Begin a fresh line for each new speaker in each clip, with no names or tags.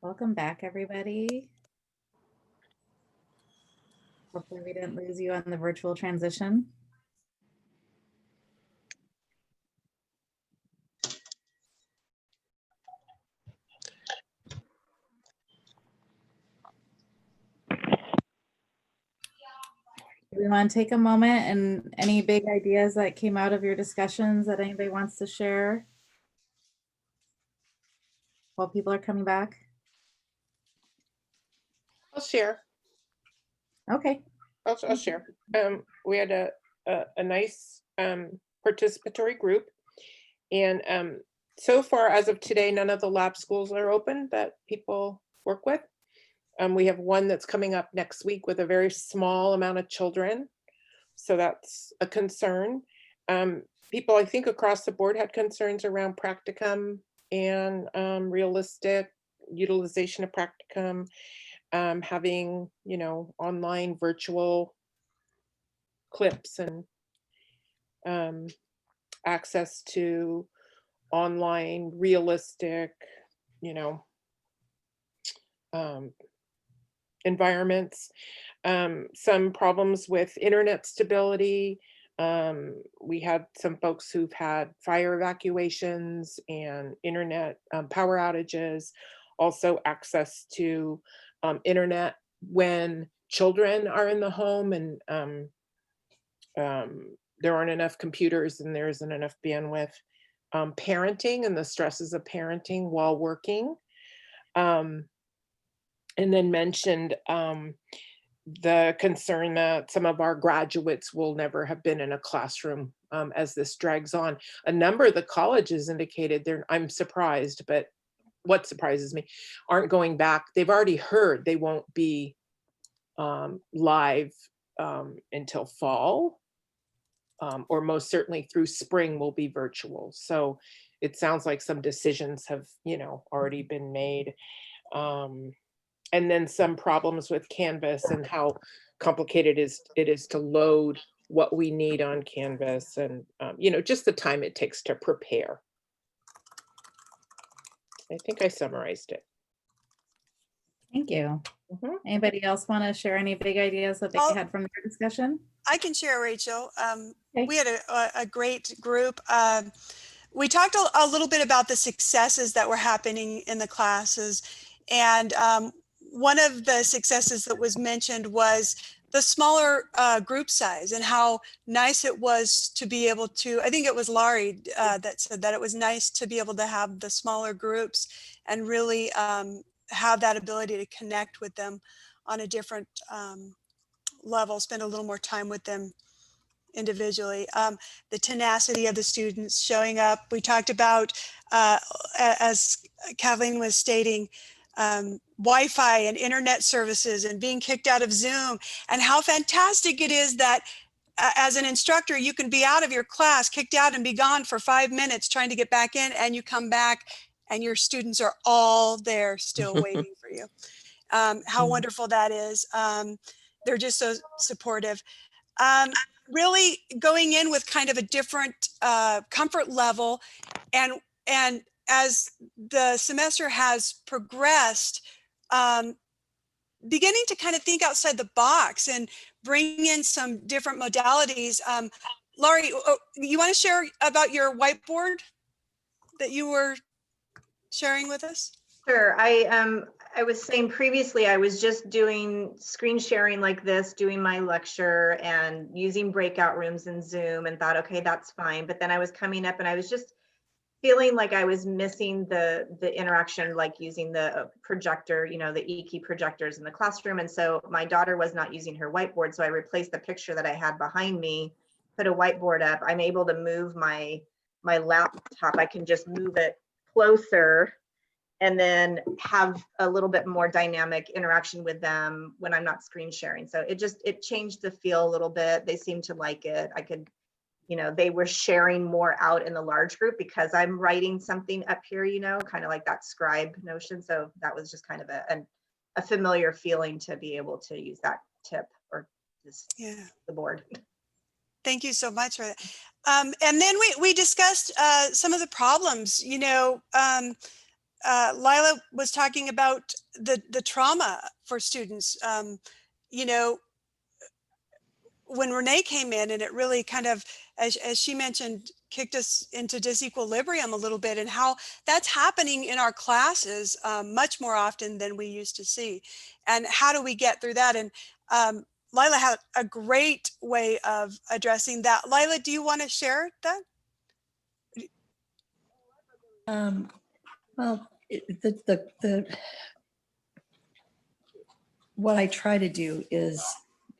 Welcome back, everybody. Hopefully we didn't lose you on the virtual transition. Do we want to take a moment and any big ideas that came out of your discussions that anybody wants to share while people are coming back?
I'll share.
Okay.
I'll share. We had a nice participatory group, and so far as of today, none of the lab schools are open that people work with. We have one that's coming up next week with a very small amount of children, so that's a concern. People, I think, across the board had concerns around practicum and realistic utilization of practicum. Having, online virtual clips and access to online realistic, environments. Some problems with internet stability. We had some folks who've had fire evacuations and internet power outages, also access to internet when children are in the home and there aren't enough computers and there isn't enough bandwidth. Parenting and the stresses of parenting while working. And then mentioned the concern that some of our graduates will never have been in a classroom as this drags on. A number of the colleges indicated I'm surprised, but what surprises me, aren't going back. They've already heard they won't be live until fall, or most certainly through spring will be virtual. So it sounds like some decisions have, already been made. And then some problems with Canvas and how complicated it is to load what we need on Canvas, and just the time it takes to prepare. I think I summarized it.
Thank you. Anybody else want to share any big ideas that they had from their discussion?
I can share, Rachel.
Okay.
We had a great group. We talked a little bit about the successes that were happening in the classes. And one of the successes that was mentioned was the smaller group size and how nice it was to be able to, I think it was Laurie that said that it was nice to be able to have the smaller groups and really have that ability to connect with them on a different level, spend a little more time with them individually. The tenacity of the students showing up. We talked about, as Kathleen was stating, Wi-Fi and internet services and being kicked out of Zoom, and how fantastic it is that as an instructor, you can be out of your class, kicked out and be gone for 5 minutes trying to get back in, and you come back and your students are all there still waiting for you. How wonderful that is. They're just so supportive. Really going in with kind of a different comfort level, and as the semester has progressed, beginning to kind of think outside the box and bring in some different modalities. Laurie, you want to share about your whiteboard that you were sharing with us?
Sure. I was saying previously, I was just doing screen sharing like this, doing my lecture and using breakout rooms in Zoom, and thought, okay, that's fine. But then I was coming up and I was just feeling like I was missing the interaction, like using the projector, the ECE projectors in the classroom. And so my daughter was not using her whiteboard. So I replaced the picture that I had behind me, put a whiteboard up. I'm able to move my laptop. I can just move it closer and then have a little bit more dynamic interaction with them when I'm not screen sharing. So it changed the feel a little bit. They seemed to like it. I could, they were sharing more out in the large group because I'm writing something up here, kind of like that scribe notion. So that was just kind of a familiar feeling to be able to use that tip or just the board.
Thank you so much for that. And then we discussed some of the problems, Lila was talking about the trauma for students. You know, when Renee came in, and it really kind of, as she mentioned, kicked us into disequilibrium a little bit, and how that's happening in our classes much more often than we used to see. And how do we get through that? And Lila had a great way of addressing that. Lila, do you want to share that?
Well, what I try to do is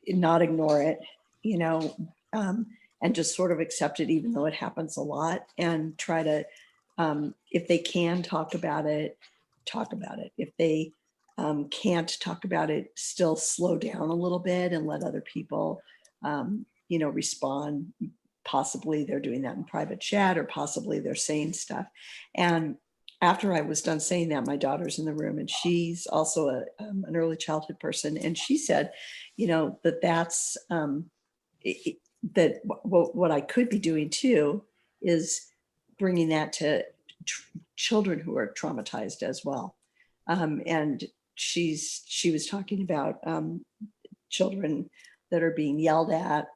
not ignore it, you know, and just sort of accept it, even though it happens a lot, and try to, if they can talk about it, talk about it. If they can't talk about it, still slow down a little bit and let other people, you know, respond. Possibly they're doing that in private chat, or possibly they're saying stuff. And after I was done saying that, my daughter's in the room, and she's also an early childhood person. And she said, you know, that's that what I could be doing too is bringing that to children who are traumatized as well. And she was talking about children that are being yelled at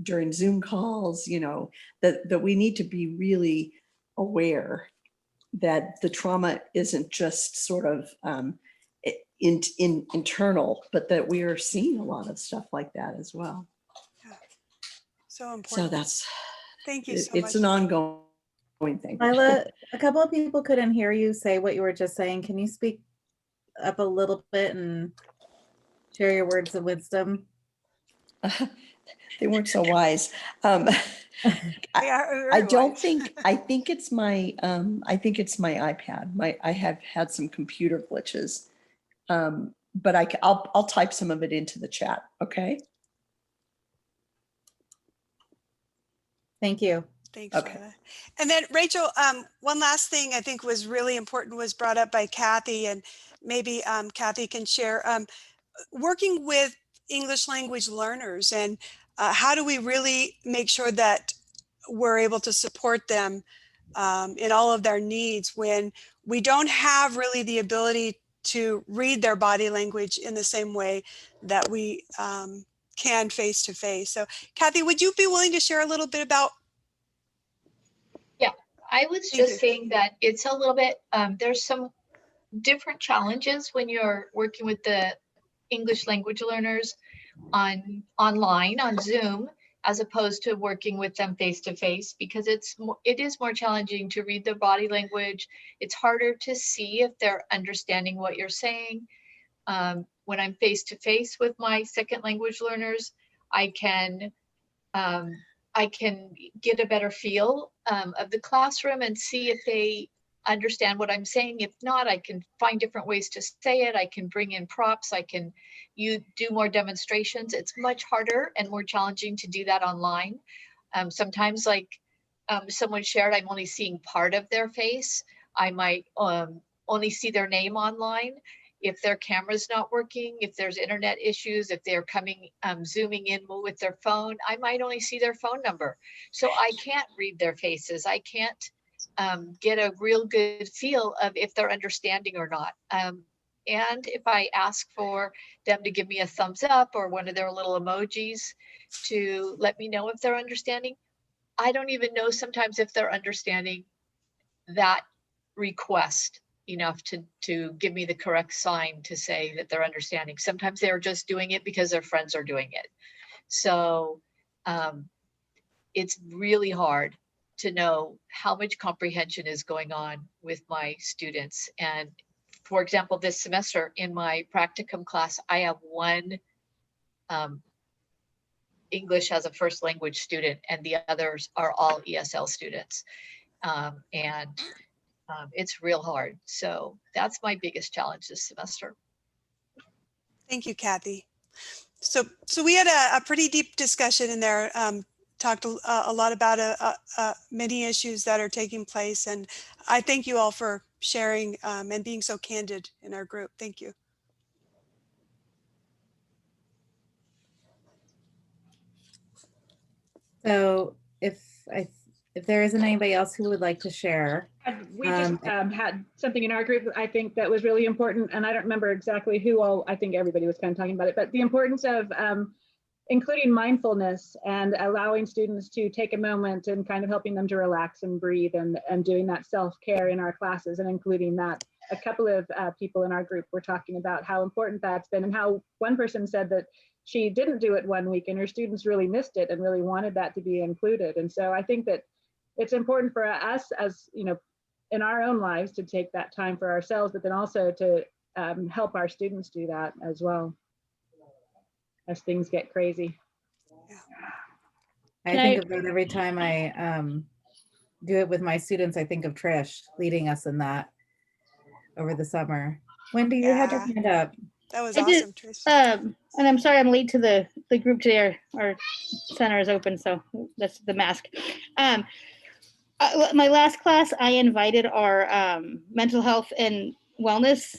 during Zoom calls, you know, that we need to be really aware that the trauma isn't just sort of internal, but that we are seeing a lot of stuff like that as well.
Yeah. So important.
So that's,
thank you so
it's
much.
an ongoing thing.
Lila, a couple of people couldn't hear you say what you were just saying. Can you speak up a little bit and share your words of wisdom?
They weren't so wise. I don't think, I think it's my iPad. I have had some computer glitches, but I'll type some of it into the chat. Okay.
Thank you.
Thanks,
Okay.
Lila. And then Rachel, one last thing I think was really important was brought up by Kathy, and maybe Kathy can share, working with English language learners, and how do we really make sure that we're able to support them in all of their needs when we don't have really the ability to read their body language in the same way that we can face to face. So Kathy, would you be willing to share a little bit about?
Yeah, I was just saying that it's a little bit, there's some different challenges when you're working with the English language learners online on Zoom, as opposed to working with them face to face, because it is more challenging to read their body language. It's harder to see if they're understanding what you're saying. When I'm face to face with my second language learners, I can get a better feel of the classroom and see if they understand what I'm saying. If not, I can find different ways to say it. I can bring in props. I can do more demonstrations. It's much harder and more challenging to do that online. Sometimes, like someone shared, I'm only seeing part of their face. I might only see their name online. If their camera's not working, if there's internet issues, if they're coming, zooming in with their phone, I might only see their phone number. So I can't read their faces. I can't get a real good feel of if they're understanding or not. And if I ask for them to give me a thumbs up or one of their little emojis to let me know if they're understanding, I don't even know sometimes if they're understanding that request enough to give me the correct sign to say that they're understanding. Sometimes they're just doing it because their friends are doing it. So it's really hard to know how much comprehension is going on with my students. And for example, this semester in my practicum class, I have one English as a first language student, and the others are all ESL students. It's real hard. So that's my biggest challenge this semester.
Thank you, Kathy. So we had a pretty deep discussion in there, talked a lot about many issues that are taking place. And I thank you all for sharing and being so candid in our group. Thank you.
So if I if there isn't anybody else who would like to share.
We just had something in our group that I think that was really important, and I don't remember exactly who all, I think everybody was kind of talking about it, but the importance of including mindfulness and allowing students to take a moment and kind of helping them to relax and breathe and doing that self-care in our classes and including that. A couple of people in our group were talking about how important that's been and how one person said that she didn't do it one week and her students really missed it and really wanted that to be included. And so I think that it's important for us as, you know, in our own lives to take that time for ourselves, but then also to help our students do that as well as things get crazy.
I think of that every time I do it with my students. I think of Trish leading us in that over the summer. Wendy, you had your hand up.
That was
I
awesome,
did,
Trish.
and I'm sorry I'm late to the group today. Our center is open, so that's the mask. My last class, I invited our mental health and wellness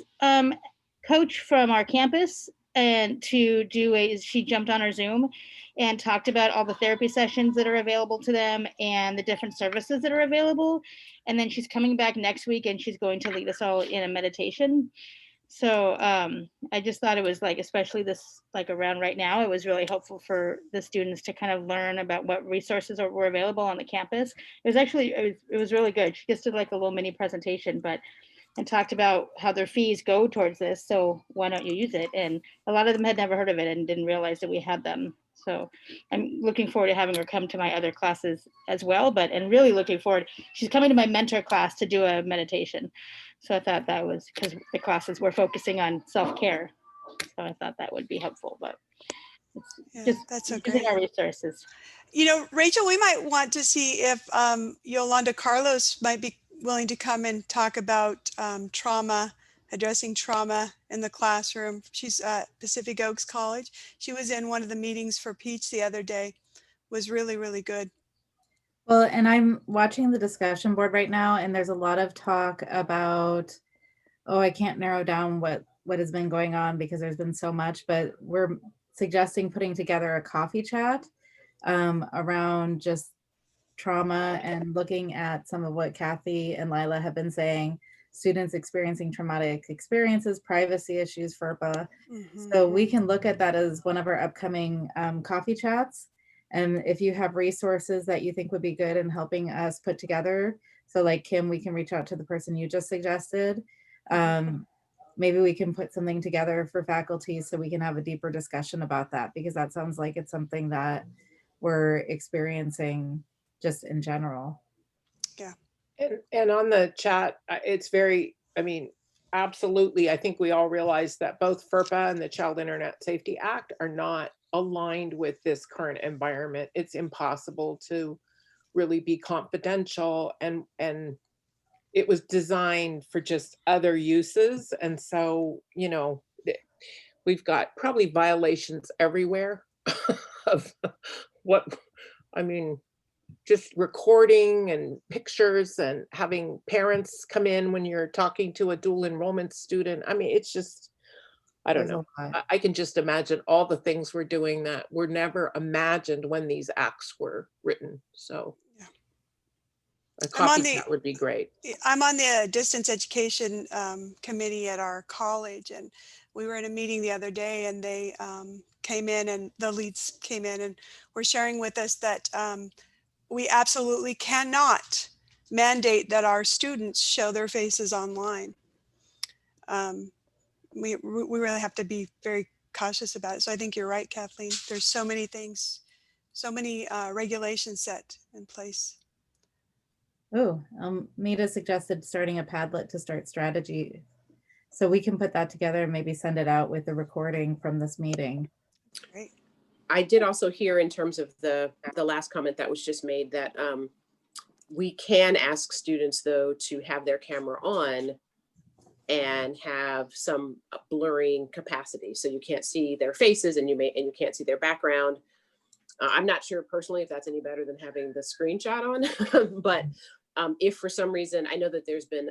coach from our campus and to do she jumped on our Zoom and talked about all the therapy sessions that are available to them and the different services that are available. And then she's coming back next week and she's going to lead us all in a meditation. So I just thought it was like, especially this, like around right now, it was really helpful for the students to kind of learn about what resources were available on the campus. It was actually, it was really good. She just did like a little mini presentation, and talked about how their fees go towards this. So why don't you use it? And a lot of them had never heard of it and didn't realize that we had them. So I'm looking forward to having her come to my other classes as well, and really looking forward, she's coming to my mentor class to do a meditation. So I thought that was because the classes were focusing on self-care. So I thought that would be helpful, but
Yeah,
just
that's so
using
great.
our resources.
You know, Rachel, we might want to see if Yolanda Carlos might be willing to come and talk about trauma, addressing trauma in the classroom. She's at Pacific Oaks College. She was in one of the meetings for Peach the other day. Was really, really good.
Well, and I'm watching the discussion board right now, and there's a lot of talk about, oh, I can't narrow down what has been going on because there's been so much, but we're suggesting putting together a coffee chat around just trauma and looking at some of what Kathy and Lila have been saying, students experiencing traumatic experiences, privacy issues, FERPA. So we can look at that as one of our upcoming coffee chats. And if you have resources that you think would be good in helping us put together, so like Kim, we can reach out to the person you just suggested. Maybe we can put something together for faculty so we can have a deeper discussion about that, because that sounds like it's something that we're experiencing just in general.
Yeah.
And on the chat, it's very, I mean, absolutely. I think we all realize that both FERPA and the Child Internet Safety Act are not aligned with this current environment. It's impossible to really be confidential, and it was designed for just other uses. And so, you know, we've got probably violations everywhere of what, I mean, just recording and pictures and having parents come in when you're talking to a dual enrollment student. I mean, it's just, I don't know. I can just imagine all the things we're doing that were never imagined when these acts were written. So yeah, a coffee chat would be great.
I'm on the distance education committee at our college, and we were in a meeting the other day, and they came in, and the leads came in and were sharing with us that we absolutely cannot mandate that our students show their faces online. We really have to be very cautious about it. So I think you're right, Kathleen. There's so many things, so many regulations set in place.
Oh, Mita suggested starting a Padlet to start strategy. So we can put that together and maybe send it out with the recording from this meeting.
Great.
I did also hear, in terms of the last comment that was just made, that we can ask students though to have their camera on and have some blurring capacity, so you can't see their faces and you can't see their background. I'm not sure personally if that's any better than having the screenshot on, but if for some reason, I know that there's been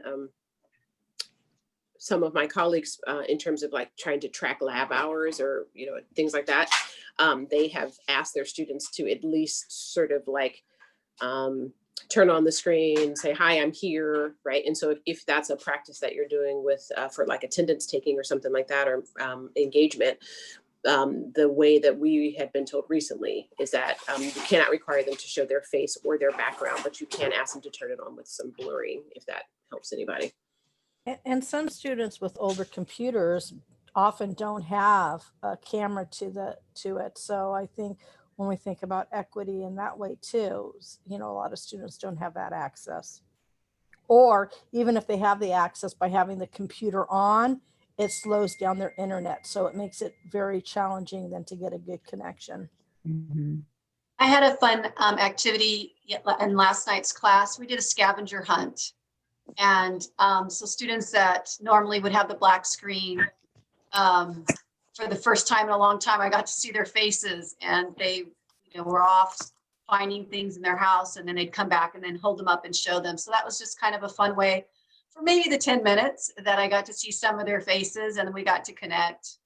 some of my colleagues in terms of like trying to track lab hours or, you know, things like that. They have asked their students to at least sort of like turn on the screen, say, hi, I'm here, right? And so if that's a practice that you're doing with, for like attendance taking or something like that, or engagement, the way that we had been told recently is that you cannot require them to show their face or their background, but you can ask them to turn it on with some blurring, if that helps anybody.
And some students with older computers often don't have a camera to it. So I think when we think about equity in that way too, you know, a lot of students don't have that access. Or even if they have the access, by having the computer on, it slows down their internet. So it makes it very challenging then to get a good connection.
Mm-hmm. I had a fun activity in last night's class. We did a scavenger hunt. And so students that normally would have the black screen, for the first time in a long time, I got to see their faces, and they, you know, were off finding things in their house, and then they'd come back and then hold them up and show them. So that was just kind of a fun way for maybe the 10 minutes that I got to see some of their faces, and we got to connect.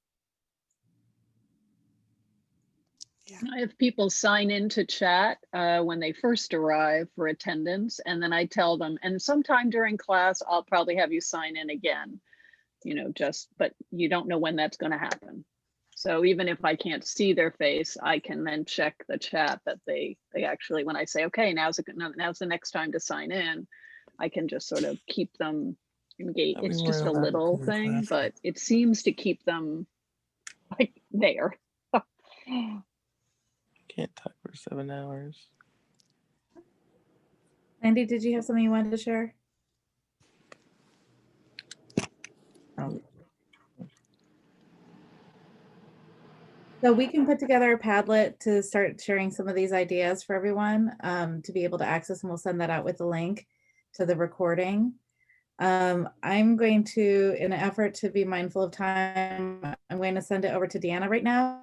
Yeah. If people sign into chat when they first arrive for attendance, and then I tell them, and sometime during class, I'll probably have you sign in again, you know, but you don't know when that's going to happen. So even if I can't see their face, I can then check the chat that they actually, when I say, okay, now's the next time to sign in, I can just sort of keep them engaged. It's just a little thing, but it seems to keep them like there.
Can't talk for 7 hours.
Andy, did you have something you wanted to share? So we can put together a Padlet to start sharing some of these ideas for everyone to be able to access, and we'll send that out with the link to the recording. I'm going to, in an effort to be mindful of time, I'm going to send it over to Deanna right now,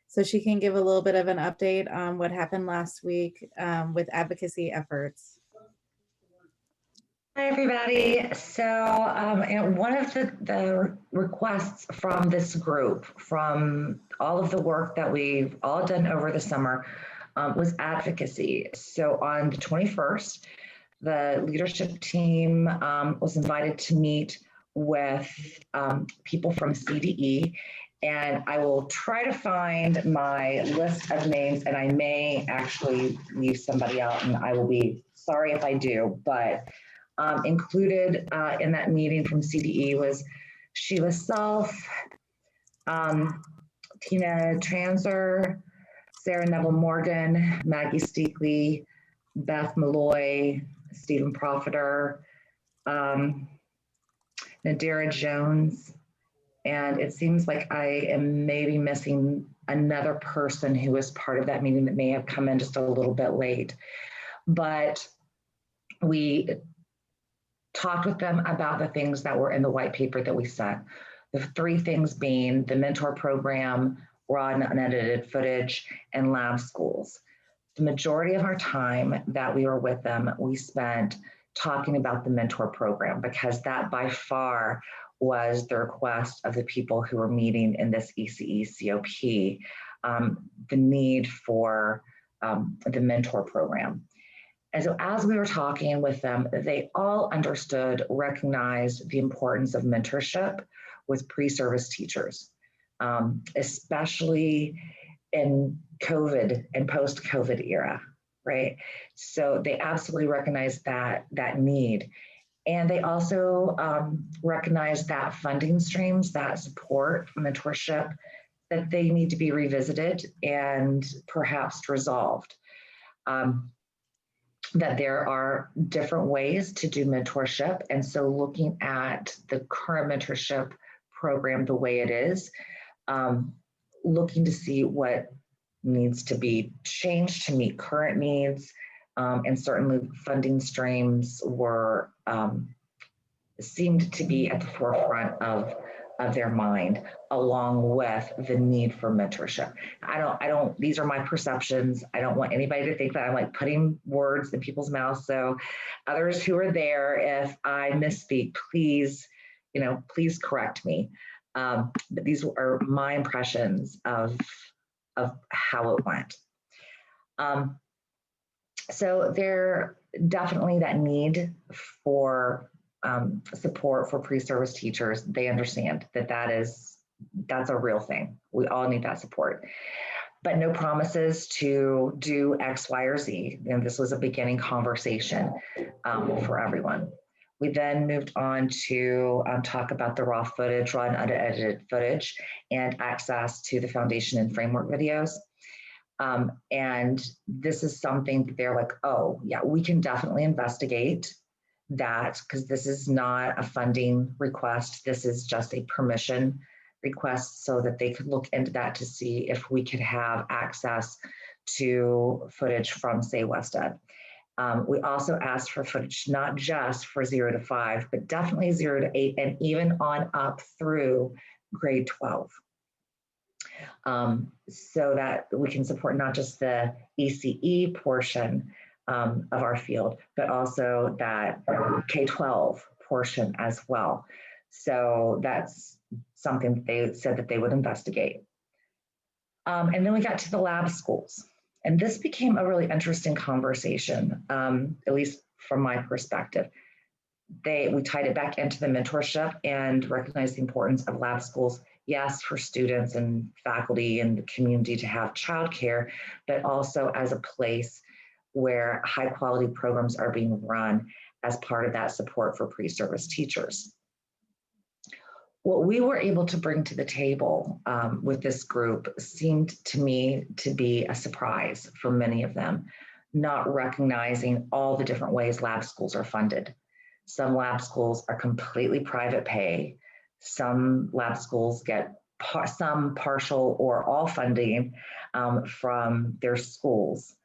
so she can give a little bit of an update on what happened last week with advocacy efforts.
Hi, everybody. So one of the requests from this group, from all of the work that we've all done over the summer, was advocacy. So on the 21st, the leadership team was invited to meet with people from CDE, and I will try to find my list of names, and I may actually leave somebody out, and I will be sorry if I do, but included in that meeting from CDE was Sheila Self, Tina Transer, Sarah Neville Morgan, Maggie Steakley, Beth Malloy, Stephen Profiter, Nadira Jones, and it seems like I am maybe missing another person who was part of that meeting that may have come in just a little bit late. But we talked with them about the things that were in the white paper that we sent. The 3 things being the mentor program, raw and unedited footage, and lab schools. The majority of our time that we were with them, we spent talking about the mentor program, because that by far was the request of the people who were meeting in this ECE CoP, the need for the mentor program. And so as we were talking with them, they all understood, recognized the importance of mentorship with pre-service teachers, especially in COVID and post-COVID era, right? So they absolutely recognize that need. And they also recognize that funding streams that support mentorship, that they need to be revisited and perhaps resolved. That there are different ways to do mentorship. And so looking at the current mentorship program the way it is, looking to see what needs to be changed to meet current needs, and certainly funding streams were seemed to be at the forefront of their mind, along with the need for mentorship. I don't, these are my perceptions. I don't want anybody to think that I'm like putting words in people's mouths. So others who are there, if I misspeak, please, please correct me. But these are my impressions of how it went. So there definitely that need for support for pre-service teachers. They understand that that's a real thing. We all need that support, but no promises to do X, Y, or Z. And this was a beginning conversation for everyone. We then moved on to talk about the raw footage, raw and unedited footage, and access to the foundation and framework videos. And this is something that they're like, oh, yeah, we can definitely investigate that, because this is not a funding request. This is just a permission request, so that they could look into that to see if we could have access to footage from, say, West Ed. We also asked for footage, not just for 0 to 5, but definitely 0 to 8, and even on up through grade 12. So that we can support not just the ECE portion of our field, but also that K-12 portion as well. So that's something that they said that they would investigate. And then we got to the lab schools. And this became a really interesting conversation, at least from my perspective. We tied it back into the mentorship and recognized the importance of lab schools, yes, for students and faculty and the community to have childcare, but also as a place where high quality programs are being run as part of that support for pre-service teachers. What we were able to bring to the table with this group seemed to me to be a surprise for many of them, not recognizing all the different ways lab schools are funded. Some lab schools are completely private pay. Some lab schools get some partial or all funding from their schools.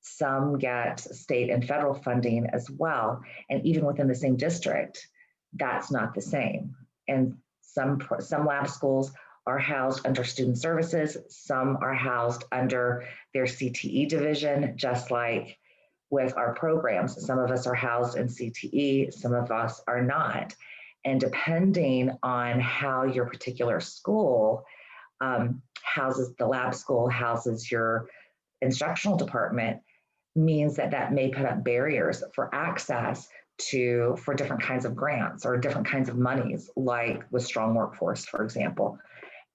Some get state and federal funding as well. And even within the same district, that's not the same. And some lab schools are housed under student services. Some are housed under their CTE division, just like with our programs. Some of us are housed in CTE, some of us are not. And depending on how your particular school houses, the lab school houses your instructional department, means that that may put up barriers for access for different kinds of grants or different kinds of monies, like with Strong Workforce, for example.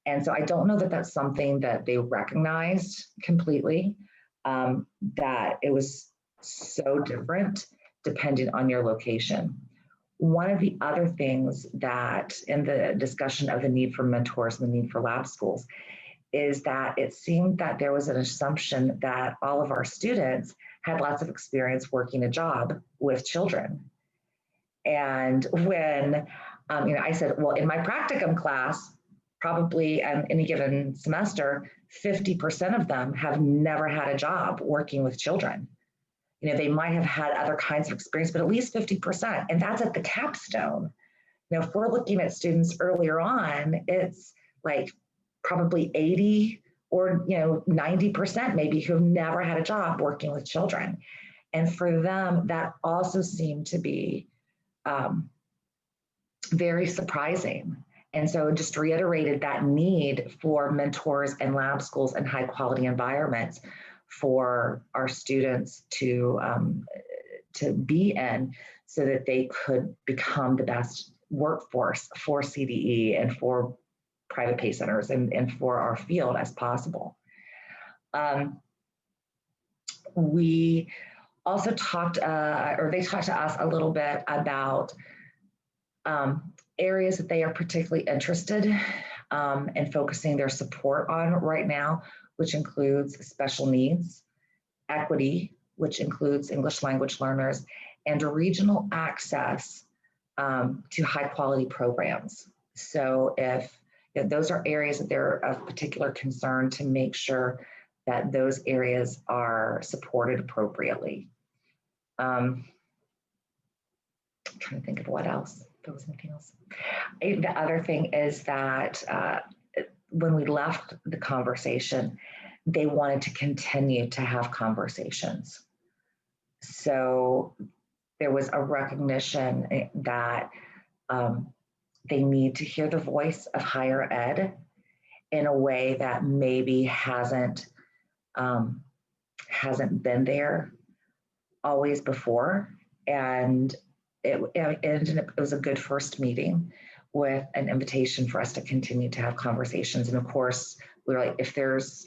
And so I don't know that that's something that they recognized completely, that it was so different depending on your location. One of the other things that in the discussion of the need for mentors and the need for lab schools is that it seemed that there was an assumption that all of our students had lots of experience working a job with children. And when I said, well, in my practicum class, probably any given semester, 50% of them have never had a job working with children. They might have had other kinds of experience, but at least 50%, and that's at the capstone. If we're looking at students earlier on, it's like probably 80 or 90% maybe who've never had a job working with children. And for them, that also seemed to be very surprising. And so it just reiterated that need for mentors and lab schools and high quality environments for our students to be in, so that they could become the best workforce for CDE and for private pay centers and for our field as possible. We also talked, or they talked to us a little bit about areas that they are particularly interested in focusing their support on right now, which includes special needs, equity, which includes English language learners, and regional access to high quality programs. So if those are areas that they're of particular concern, to make sure that those areas are supported appropriately. I'm trying to think of what else. There was anything else. The other thing is that when we left the conversation, they wanted to continue to have conversations. So there was a recognition that they need to hear the voice of higher ed in a way that maybe hasn't been there always before. And it was a good first meeting with an invitation for us to continue to have conversations. And of course, we were like, if there's,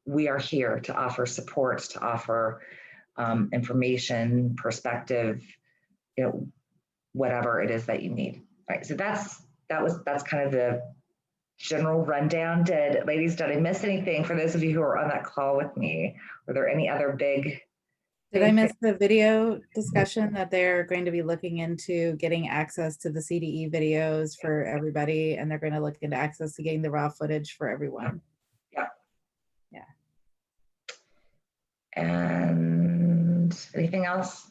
we are here to offer support, to offer information, perspective, whatever it is that you need. Right. So that's kind of the general rundown. Ladies, did I miss anything for those of you who are on that call with me? Were there any other big?
Did I miss the video discussion that they're going to be looking into getting access to the CDE videos for everybody, and they're going to look into access to getting the raw footage for everyone?
Yeah.
Yeah.
And anything else?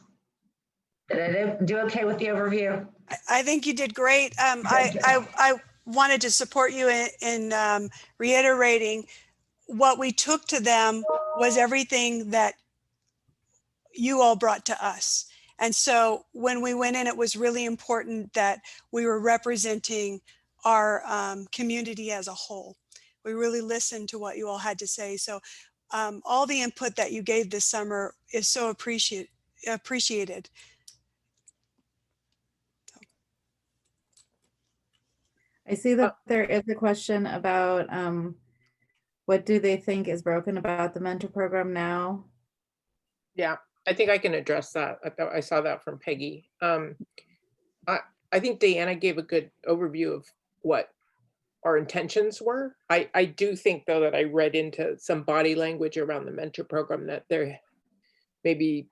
Did I do okay with the overview?
I think you did great. I wanted to support you in reiterating what we took to them was everything that you all brought to us. And so when we went in, it was really important that we were representing our community as a whole. We really listened to what you all had to say. So all the input that you gave this summer is so appreciated.
I see that there is a question about what do they think is broken about the mentor program now?
Yeah, I think I can address that. I saw that from Peggy. I think Deanna gave a good overview of what our intentions were. I do think, though, that I read into some body language around the mentor program that there maybe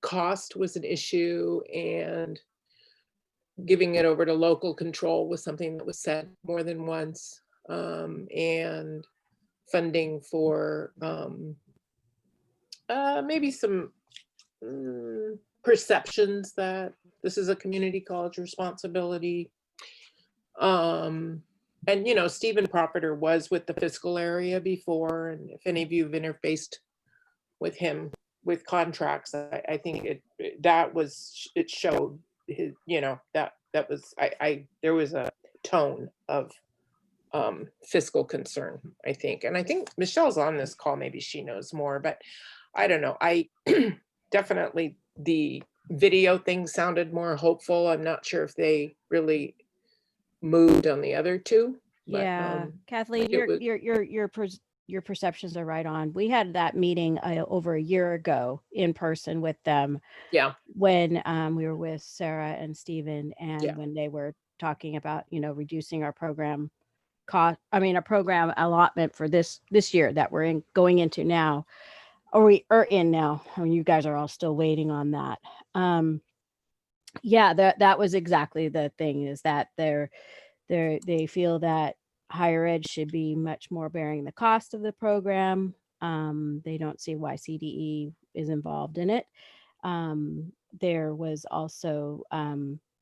cost was an issue, and giving it over to local control was something that was said more than once, and funding for maybe some perceptions that this is a community college responsibility. And Stephen Propiter was with the fiscal area before, and if any of you have interfaced with him with contracts, I think it showed his, that was there was a tone of fiscal concern, I think. And I think Michelle's on this call, maybe she knows more, but I don't know. I definitely, the video thing sounded more hopeful. I'm not sure if they really moved on the other two. But,
yeah, Kathleen, your perceptions are right on. We had that meeting over a year ago in person with them.
Yeah.
When we were with Sarah and Stephen, and when they were talking about, reducing our program cost. I mean, a program allotment for this year that we're going into now, or we are in now. I mean, you guys are all still waiting on that. Yeah, that was exactly the thing, is that they feel that higher ed should be much more bearing the cost of the program. They don't see why CDE is involved in it. There was also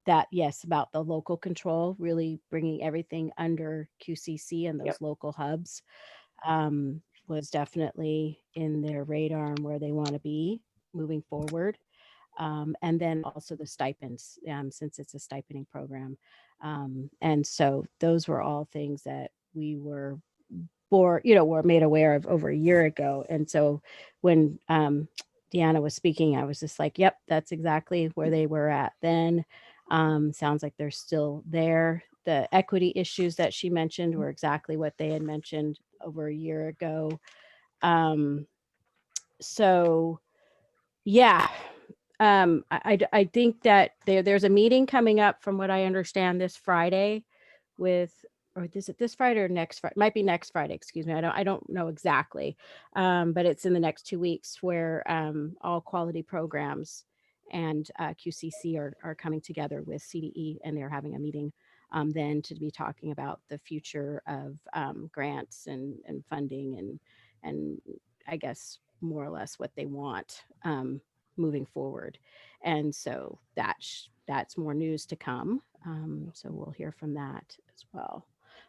that, yes, about the local control, really bringing everything under QCC and those local hubs was definitely in their radar and where they want to be moving forward. And then also the stipends, since it's a stipending program. And so those were all things that we were made aware of over a year ago. And so when Deanna was speaking, I was just like, yep, that's exactly where they were at then. Sounds like they're still there. The equity issues that she mentioned were exactly what they had mentioned over a year ago. So yeah, I think that there's a meeting coming up, from what I understand, this Friday or is it this Friday or next Friday? Might be next Friday, excuse me. I don't know exactly. But it's in the next 2 weeks, where all quality programs and QCC are coming together with CDE, and they're having a meeting then to be talking about the future of grants and funding and I guess more or less what they want moving forward. And so that's more news to come. So we'll hear from that as well.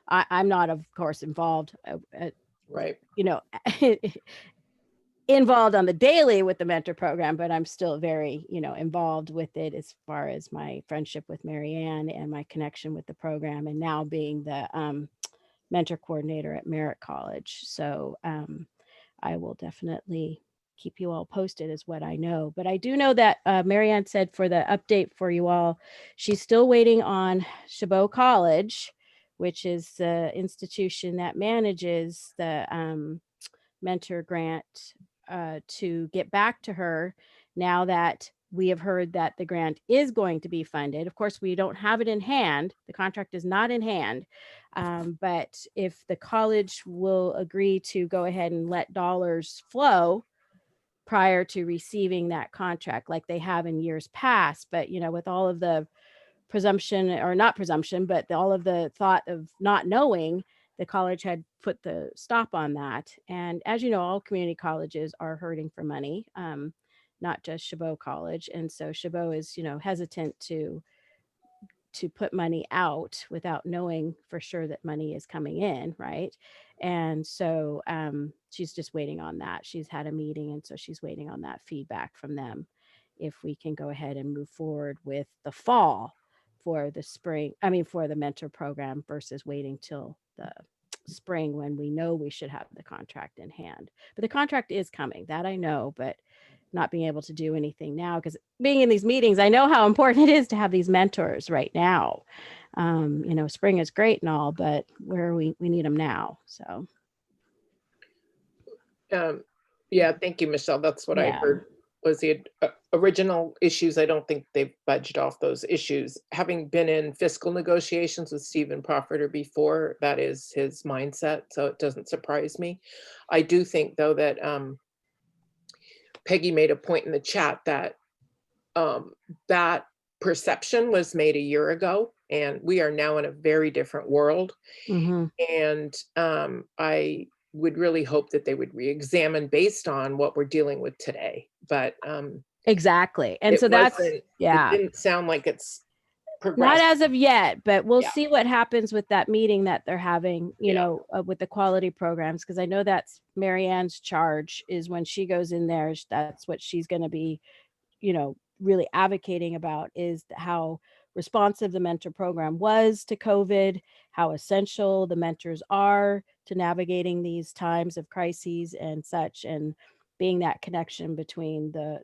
I'm not, of course, involved,
right.
Involved on the daily with the mentor program, but I'm still very, involved with it, as far as my friendship with Marianne and my connection with the program, and now being the mentor coordinator at Merritt College. So I will definitely keep you all posted is what I know. But I do know that Marianne said for the update for you all, she's still waiting on Chabot College, which is the institution that manages the mentor grant, to get back to her now that we have heard that the grant is going to be funded. Of course, we don't have it in hand. The contract is not in hand. But if the college will agree to go ahead and let dollars flow prior to receiving that contract, like they have in years past, but with all of the presumption, or not presumption, but all of the thought of not knowing, the college had put the stop on that. And as you know, all community colleges are hurting for money, not just Chabot College. And so Chabot is, hesitant to put money out without knowing for sure that money is coming in, right? And so she's just waiting on that. She's had a meeting, and so she's waiting on that feedback from them, if we can go ahead and move forward with the fall for the spring, for the mentor program, versus waiting till the spring when we know we should have the contract in hand. But the contract is coming, that I know, but not being able to do anything now, because being in these meetings, I know how important it is to have these mentors right now. Spring is great and all, but where we need them now. So
yeah, thank you, Michelle. That's what I heard was the original issues. I don't think they've budged off those issues. Having been in fiscal negotiations with Stephen Profferter before, that is his mindset, so it doesn't surprise me. I do think, though, that Peggy made a point in the chat that that perception was made a year ago, and we are now in a very different world. And I would really hope that they would re-examine based on what we're dealing with today. But
exactly. And so that's,
it didn't sound like it's progressed.
Not as of yet, but we'll see what happens with that meeting that they're having, with the quality programs. Because I know that's Marianne's charge, is when she goes in there, that's what she's going to be, really advocating about, is how responsive the mentor program was to COVID, how essential the mentors are to navigating these times of crises and such, and being that connection between the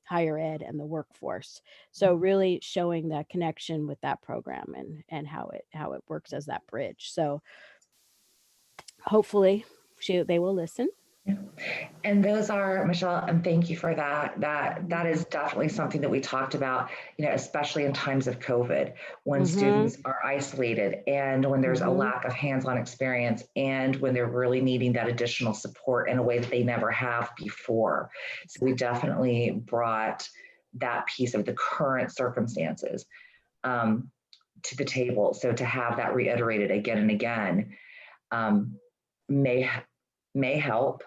higher ed and the workforce. So really showing that connection with that program and how it works as that bridge. So hopefully they will listen.
And those are, Michelle, and thank you for that. That is definitely something that we talked about, especially in times of COVID, when students are isolated and when there's a lack of hands-on experience, and when they're really needing that additional support in a way that they never have before. So we definitely brought that piece of the current circumstances to the table. So to have that reiterated again and again may help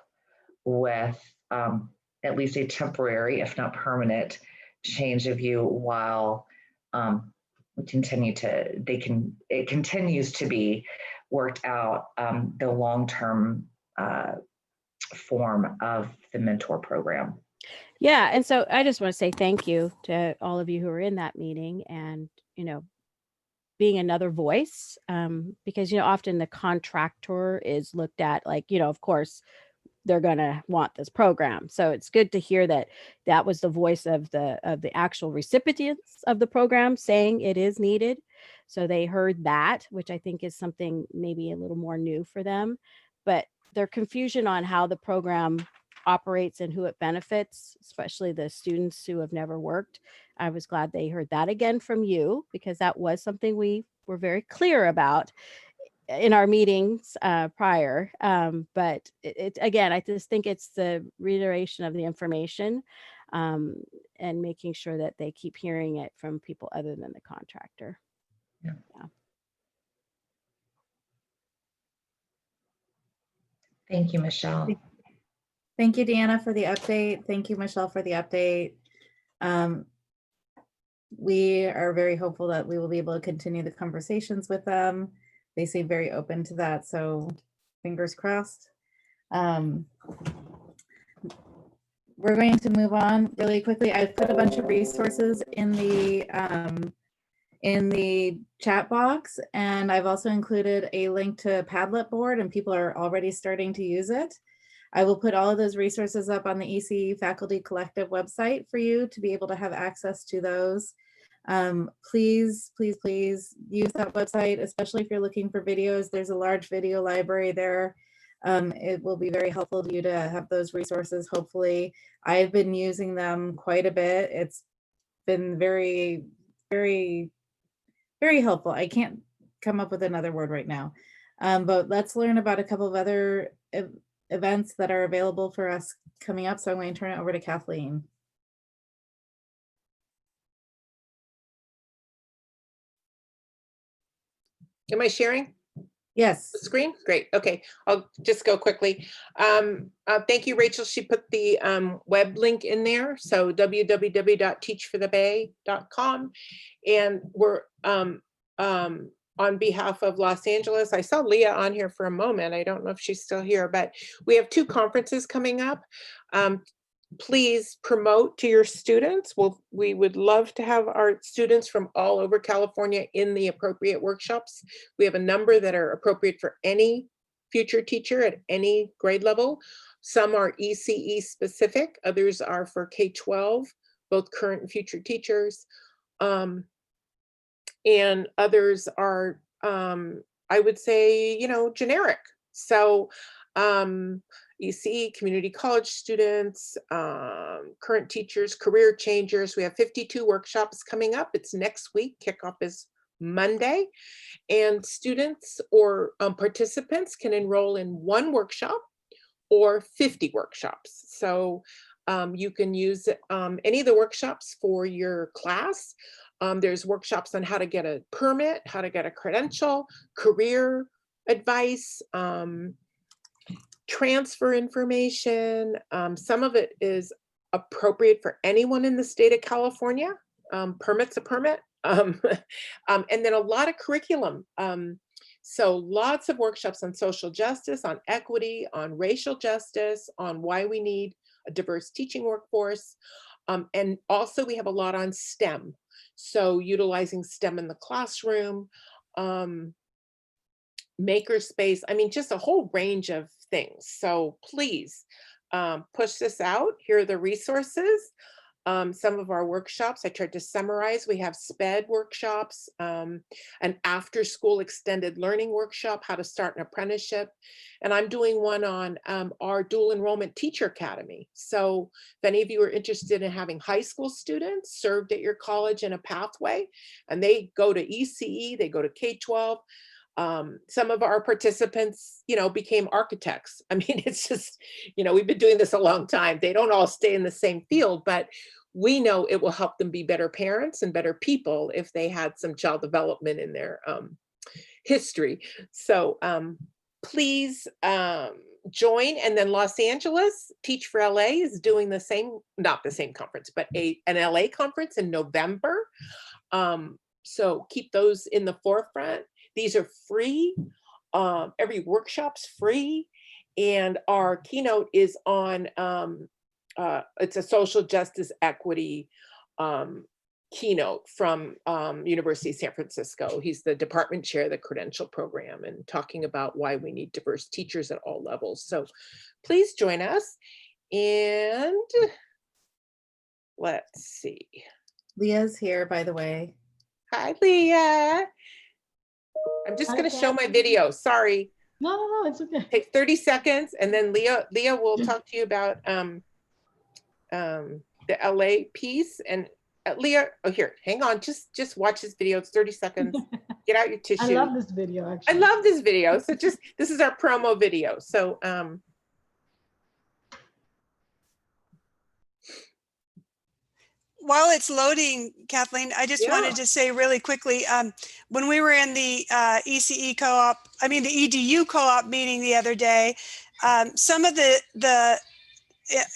with at least a temporary, if not permanent, change of view, while it continues to be worked out, the long-term form of the mentor program.
Yeah, and so I just want to say thank you to all of you who were in that meeting, and being another voice, because often the contractor is looked at like, of course they're going to want this program. So it's good to hear that was the voice of the actual recipients of the program saying it is needed. So they heard that, which I think is something maybe a little more new for them. But their confusion on how the program operates and who it benefits, especially the students who have never worked, I was glad they heard that again from you, because that was something we were very clear about in our meetings prior. But it again, I just think it's the reiteration of the information, and making sure that they keep hearing it from people other than the contractor.
Yeah. Thank you, Michelle.
Thank you, Deanna, for the update. Thank you, Michelle, for the update. We are very hopeful that we will be able to continue the conversations with them. They seem very open to that, so fingers crossed. We're going to move on really quickly. I've put a bunch of resources in the chat box, and I've also included a link to Padlet board, and people are already starting to use it. I will put all of those resources up on the ECE Faculty Collective website for you to be able to have access to those. Please, please, please use that website, especially if you're looking for videos. There's a large video library there. It will be very helpful to you to have those resources, hopefully. I've been using them quite a bit. It's been very, very, very helpful. I can't come up with another word right now. But let's learn about a couple of other events that are available for us coming up. So I'm going to turn it over to Kathleen.
Am I sharing?
Yes.
The screen? Great. Okay, I'll just go quickly. Thank you, Rachel. She put the web link in there. So www.teachforthebay.com. And we're on behalf of Los Angeles. I saw Leah on here for a moment. I don't know if she's still here, but we have 2 conferences coming up. Please promote to your students. We would love to have our students from all over California in the appropriate workshops. We have a number that are appropriate for any future teacher at any grade level. Some are ECE specific, others are for K-12, both current and future teachers. And others are, I would say, generic. So ECE, community college students, current teachers, career changers. We have 52 workshops coming up. It's next week. Kickoff is Monday. And students or participants can enroll in 1 workshop or 50 workshops. So you can use any of the workshops for your class. There's workshops on how to get a permit, how to get a credential, career advice, transfer information. Some of it is appropriate for anyone in the state of California. Permit's a permit. And then a lot of curriculum. So lots of workshops on social justice, on equity, on racial justice, on why we need a diverse teaching workforce. And also we have a lot on STEM. So utilizing STEM in the classroom, makerspace, I mean, just a whole range of things. So please push this out. Here are the resources. Some of our workshops, I tried to summarize. We have SPED workshops, an after school extended learning workshop, how to start an apprenticeship. And I'm doing one on our dual enrollment teacher academy. So if any of you are interested in having high school students served at your college in a pathway, and they go to ECE, they go to K-12, some of our participants, became architects. I mean, it's just, we've been doing this a long time. They don't all stay in the same field, but we know it will help them be better parents and better people if they had some child development in their history. So please join. And then Los Angeles, Teach for LA is doing the same, not the same conference, but an LA conference in November. So keep those in the forefront. These are free. Every workshop's free. And our keynote is on, it's a social justice equity keynote from University of San Francisco. He's the department chair of the credential program and talking about why we need diverse teachers at all levels. So please join us. And let's see.
Leah's here, by the way.
Hi, Leah. I'm just going to show my video. Sorry.
No, it's okay.
Take 30 seconds, and then Leah will talk to you about the LA piece. And Leah, oh, here, hang on. Just watch this video. It's 30 seconds. Get out your tissue.
I love this video, actually.
I love this video. So this is our promo video. So
while it's loading, Kathleen, I just wanted to say really quickly, when we were in the ECE co-op, I mean the EDU co-op meeting the other day, some of the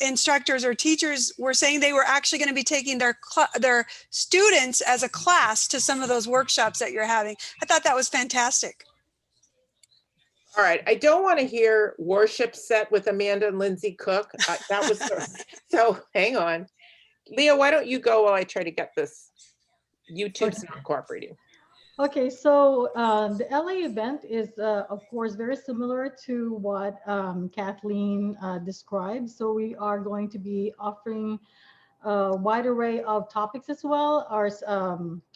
instructors or teachers were saying they were actually going to be taking their students as a class to some of those workshops that you're having. I thought that was fantastic.
All right, I don't want to hear worship set with Amanda and Lindsay Cook. That was so hang on. Leah, why don't you go while I try to get this? YouTube's not cooperating.
Okay, so the LA event is, of course, very similar to what Kathleen described. So we are going to be offering a wide array of topics as well. Our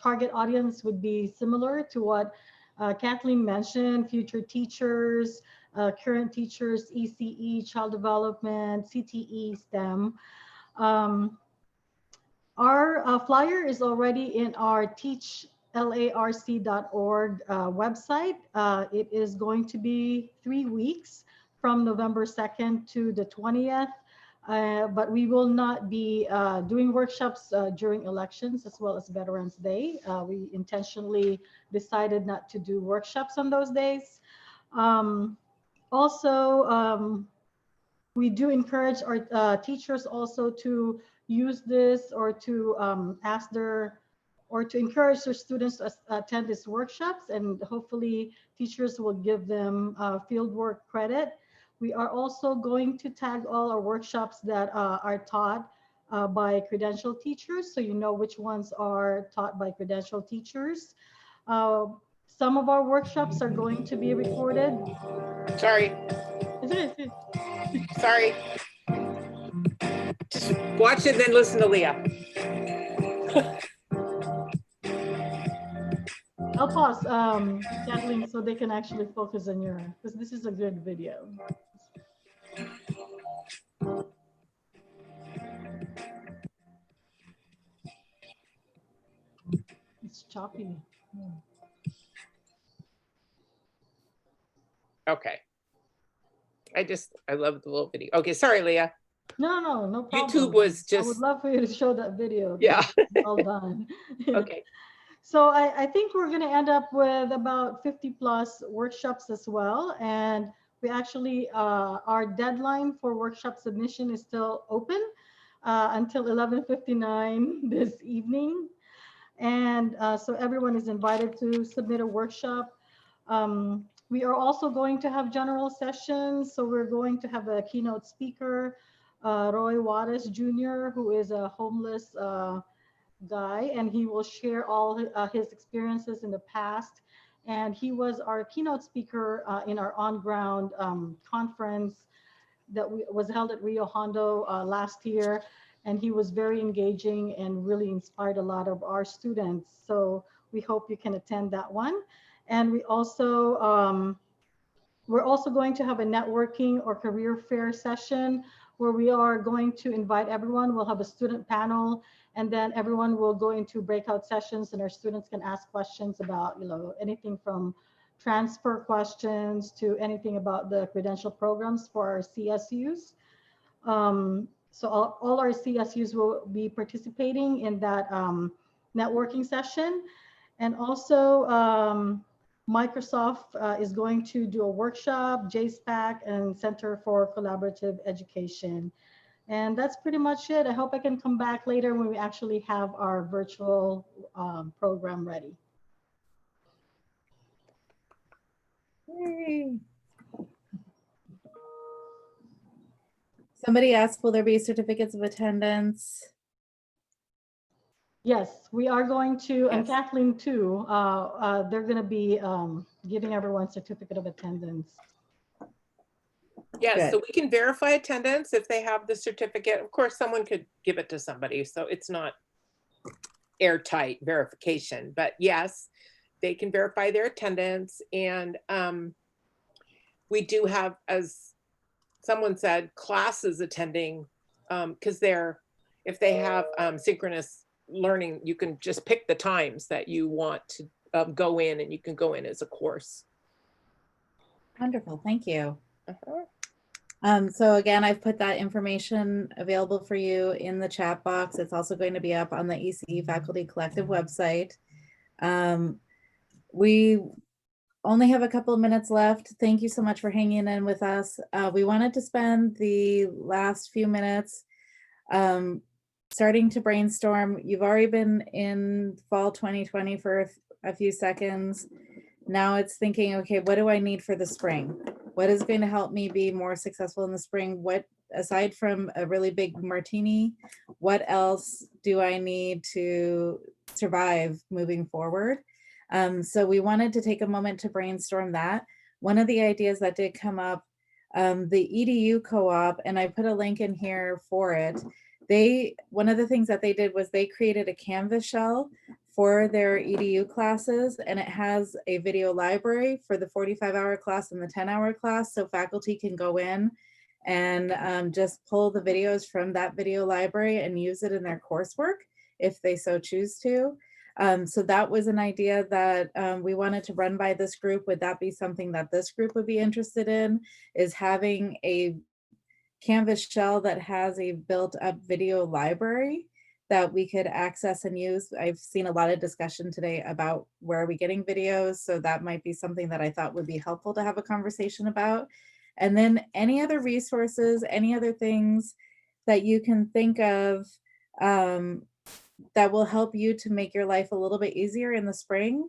target audience would be similar to what Kathleen mentioned: future teachers, current teachers, ECE, child development, CTE, STEM. Um, our flyer is already in our teachlarc.org website. It is going to be 3 weeks from November 2nd to the 20th. But we will not be doing workshops during elections as well as Veterans Day. We intentionally decided not to do workshops on those days. Also, we do encourage our teachers also to use this or to ask their or to encourage their students to attend these workshops, and hopefully teachers will give them fieldwork credit. We are also going to tag all our workshops that are taught by credentialed teachers, so you know which ones are taught by credentialed teachers. Uh, some of our workshops are going to be recorded.
Sorry. Sorry. Just watch it, then listen to Leah.
I'll pause, Kathleen, so they can actually focus on your, because this is a good video. It's choppy.
Okay. I love the little video. Okay, sorry, Leah.
No problem.
YouTube was
I would
just,
love for you to show that video.
yeah.
Well done.
Okay.
So I think we're going to end up with about 50 plus workshops as well. And we actually, our deadline for workshop submission is still open until 11:59 this evening. And so everyone is invited to submit a workshop. We are also going to have general sessions. So we're going to have a keynote speaker, Roy Juarez Jr., who is a homeless guy, and he will share all his experiences in the past. And he was our keynote speaker in our on-ground conference that was held at Rio Hondo last year. And he was very engaging and really inspired a lot of our students. So we hope you can attend that one. And we're also going to have a networking or career fair session where we are going to invite everyone. We'll have a student panel, and then everyone will go into breakout sessions, and our students can ask questions about, anything from transfer questions to anything about the credential programs for our CSUs. So all our CSUs will be participating in that networking session. And also Microsoft is going to do a workshop, JSPAC and Center for Collaborative Education. And that's pretty much it. I hope I can come back later when we actually have our virtual program ready.
Yay. Somebody asked, will there be certificates of attendance?
Yes, we are going to, and
Yes.
Kathleen too, they're going to be giving everyone certificate of attendance.
Yes,
Good.
so we can verify attendance if they have the certificate. Of course, someone could give it to somebody, so it's not airtight verification, but yes, they can verify their attendance. And we do have, as someone said, classes attending, because if they have synchronous learning, you can just pick the times that you want to go in, and you can go in as a course.
Wonderful, thank you. So again, I've put that information available for you in the chat box. It's also going to be up on the ECE Faculty Collective website. We only have a couple of minutes left. Thank you so much for hanging in with us. We wanted to spend the last few minutes starting to brainstorm. You've already been in fall 2020 for a few seconds. Now it's thinking, okay, what do I need for the spring? What is going to help me be more successful in the spring? What, aside from a really big martini, what else do I need to survive moving forward? So we wanted to take a moment to brainstorm that. One of the ideas that did come up, the EDU co-op, and I put a link in here for it. One of the things that they did was they created a Canvas shell for their EDU classes, and it has a video library for the 45-hour class and the 10-hour class, so faculty can go in and just pull the videos from that video library and use it in their coursework if they so choose to. So that was an idea that we wanted to run by this group. Would that be something that this group would be interested in, is having a Canvas shell that has a built-up video library that we could access and use? I've seen a lot of discussion today about where are we getting videos, so that might be something that I thought would be helpful to have a conversation about. And then any other resources, any other things that you can think of that will help you to make your life a little bit easier in the spring.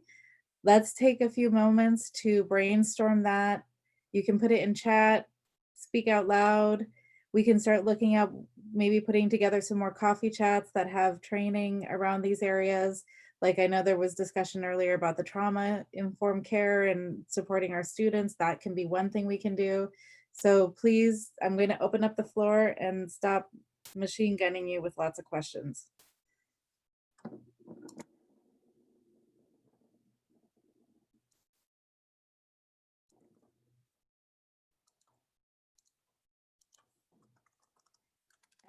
Let's take a few moments to brainstorm that. You can put it in chat, speak out loud. We can start looking at maybe putting together some more coffee chats that have training around these areas. Like I know there was discussion earlier about the trauma-informed care and supporting our students. That can be one thing we can do. So please, I'm going to open up the floor and stop machine gunning you with lots of questions.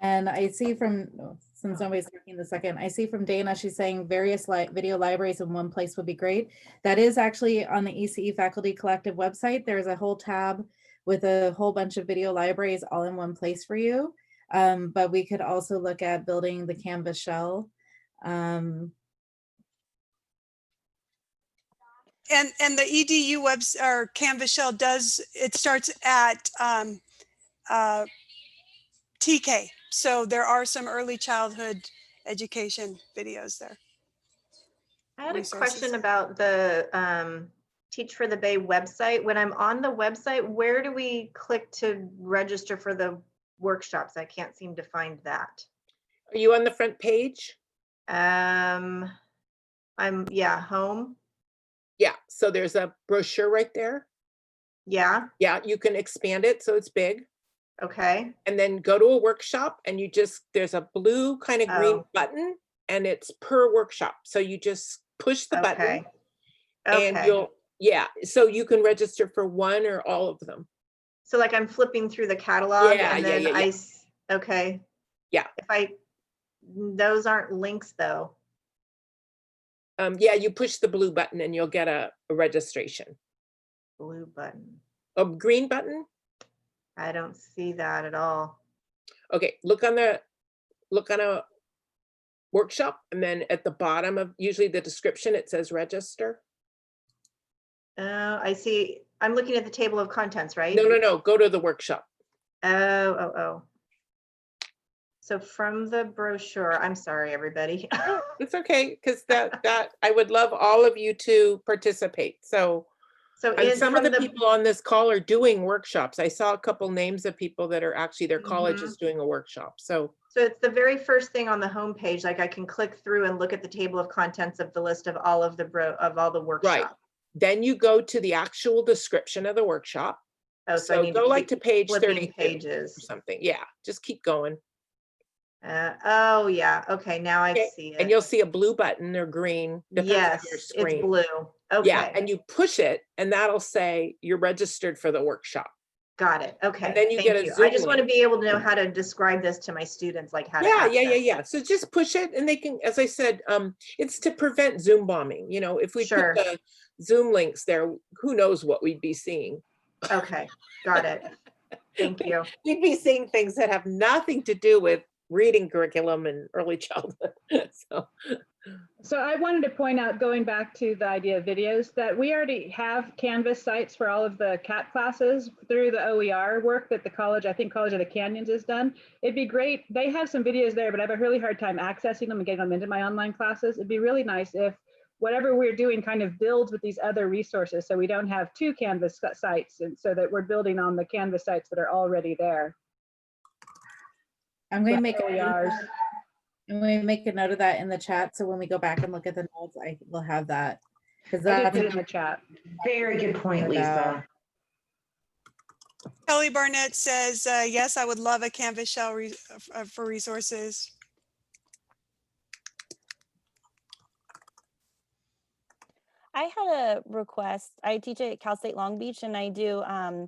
And I see from, since nobody's taking the second, I see from Dana, she's saying various video libraries in one place would be great. That is actually on the ECE Faculty Collective website. There's a whole tab with a whole bunch of video libraries all in one place for you. But we could also look at building the Canvas shell.
And the EDU website or Canvas shell it starts at TK. So there are some early childhood education videos there.
I had a question about the Teach for the Bay website. When I'm on the website, where do we click to register for the workshops? I can't seem to find that.
Are you on the front page?
Yeah, home.
Yeah, so there's a brochure right there.
Yeah.
Yeah, you can expand it so it's big.
Okay.
And then go to a workshop and there's a blue kind of green button and it's per workshop. So you just push the button and so you can register for one or all of them.
So like I'm flipping through the catalog and then okay.
Yeah.
Those aren't links though.
Yeah, you push the blue button and you'll get a registration.
Blue button.
A green button?
I don't see that at all.
Okay, look on a workshop and then at the bottom of usually the description, it says register.
I see. I'm looking at the table of contents, right?
No. Go to the workshop.
Oh. So from the brochure, I'm sorry, everybody.
It's okay, because that I would love all of you to participate. So some of the people on this call are doing workshops. I saw a couple names of people that are actually their college is doing a workshop. So
it's the very first thing on the homepage. Like I can click through and look at the table of contents of the list of all of the workshops.
Right. Then you go to the actual description of the workshop.
Oh, so I need
go
to
like to page 32
pages
or something. Yeah, just keep going.
Oh yeah. Okay, now I see it.
And you'll see a blue button or green.
Yes,
on your screen.
it's blue. Okay.
Yeah, and you push it, and that'll say you're registered for the workshop.
Got it. Okay.
And then you get a Zoom
I just want to be able to know how to describe this to my students, like how to
Yeah. So just push it, and they can, as I said, it's to prevent Zoom bombing. You know, if we put the Zoom links there, who knows what we'd be seeing.
Okay, got it. Thank you.
We'd be seeing things that have nothing to do with reading curriculum and early childhood.
So I wanted to point out, going back to the idea of videos, that we already have Canvas sites for all of the CAT classes through the OER work that the college, I think College of the Canyons has done. It'd be great. They have some videos there, but I have a really hard time accessing them and getting them into my online classes. It'd be really nice if whatever we're doing kind of builds with these other resources, so we don't have two Canvas sites, and so that we're building on the Canvas sites that are already there.
I'm going to make I'm going to make a note of that in the chat, so when we go back and look at the notes, I will have that. Because
I did
that's
put it in the chat.
Very good point, Lisa.
Kelly Barnett says, yes, I would love a Canvas shell for resources.
I had a request. I teach at Cal State Long Beach and I do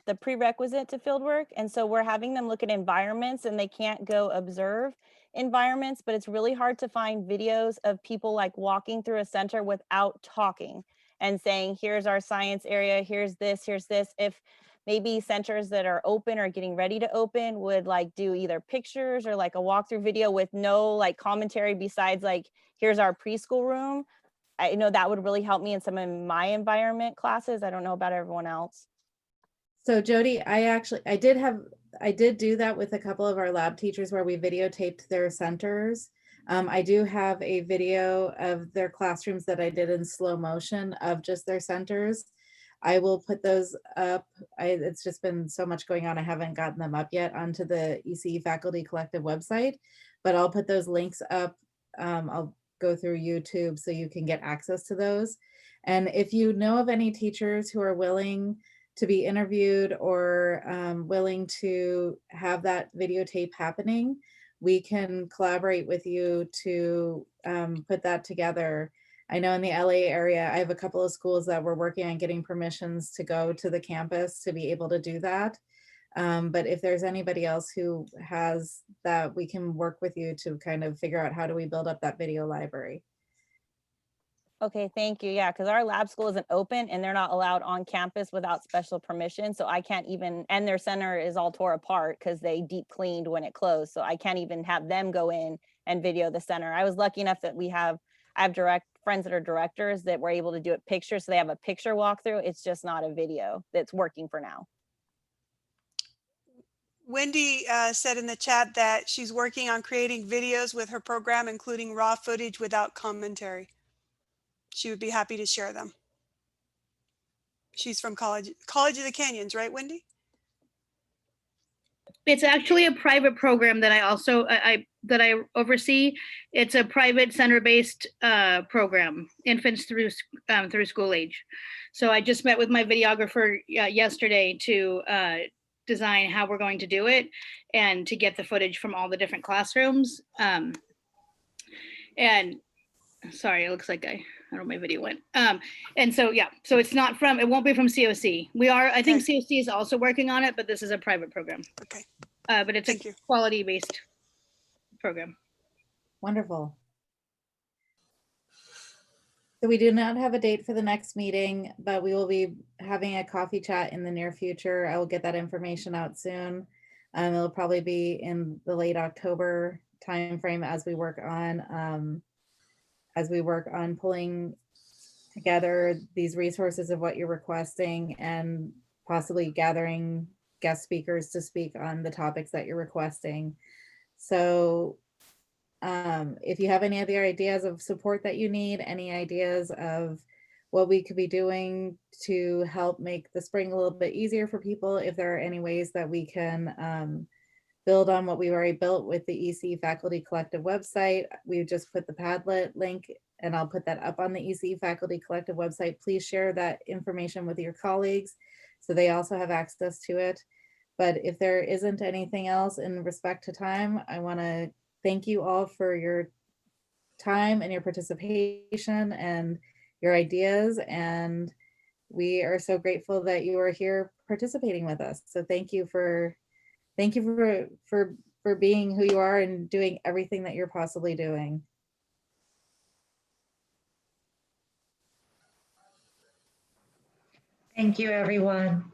the prerequisite to fieldwork. And so we're having them look at environments and they can't go observe environments, but it's really hard to find videos of people like walking through a center without talking and saying, here's our science area, here's this, here's this. If maybe centers that are open or getting ready to open would like do either pictures or like a walkthrough video with no like commentary besides like, here's our preschool room. I know that would really help me in some of my environment classes. I don't know about everyone else.
So Jody, I did do that with a couple of our lab teachers where we videotaped their centers. I do have a video of their classrooms that I did in slow motion of just their centers. I will put those up. It's just been so much going on. I haven't gotten them up yet onto the ECE Faculty Collective website, but I'll put those links up. I'll go through YouTube so you can get access to those. And if you know of any teachers who are willing to be interviewed or willing to have that videotape happening, we can collaborate with you to put that together. I know in the LA area, I have a couple of schools that we're working on getting permissions to go to the campus to be able to do that. But if there's anybody else who has that, we can work with you to kind of figure out how do we build up that video library.
Okay, thank you. Yeah, because our lab school isn't open and they're not allowed on campus without special permission. So I can't even, and their center is all tore apart because they deep cleaned when it closed. So I can't even have them go in and video the center. I was lucky enough that I have direct friends that are directors that were able to do it pictures. So they have a picture walkthrough. It's just not a video that's working for now.
Wendy said in the chat that she's working on creating videos with her program, including raw footage without commentary. She would be happy to share them. She's from College of the Canyons, right, Wendy?
It's actually a private program that I also that I oversee. It's a private center-based program, infants through school age. So I just met with my videographer yesterday to design how we're going to do it and to get the footage from all the different classrooms. And sorry, it looks like I don't know, my video went. And so, yeah, so it's not from, it won't be from COC. I think COC is also working on it, but this is a private program.
Okay.
But it's a quality-based program.
Wonderful. So we do not have a date for the next meeting, but we will be having a coffee chat in the near future. I will get that information out soon. It'll probably be in the late October timeframe as we work on pulling together these resources of what you're requesting and possibly gathering guest speakers to speak on the topics that you're requesting. So if you have any other ideas of support that you need, any ideas of what we could be doing to help make the spring a little bit easier for people, if there are any ways that we can build on what we've already built with the ECE Faculty Collective website. We've just put the Padlet link and I'll put that up on the ECE Faculty Collective website. Please share that information with your colleagues so they also have access to it. But if there isn't anything else in respect to time, I want to thank you all for your time and your participation and your ideas. And we are so grateful that you are here participating with us. So thank you for being who you are and doing everything that you're possibly doing.
Thank you, everyone.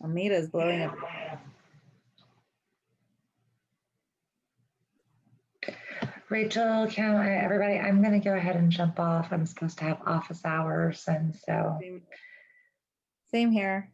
Amita's blowing up.
Rachel, everybody, I'm going to go ahead and jump off. I'm supposed to have office hours. And so.
Same here.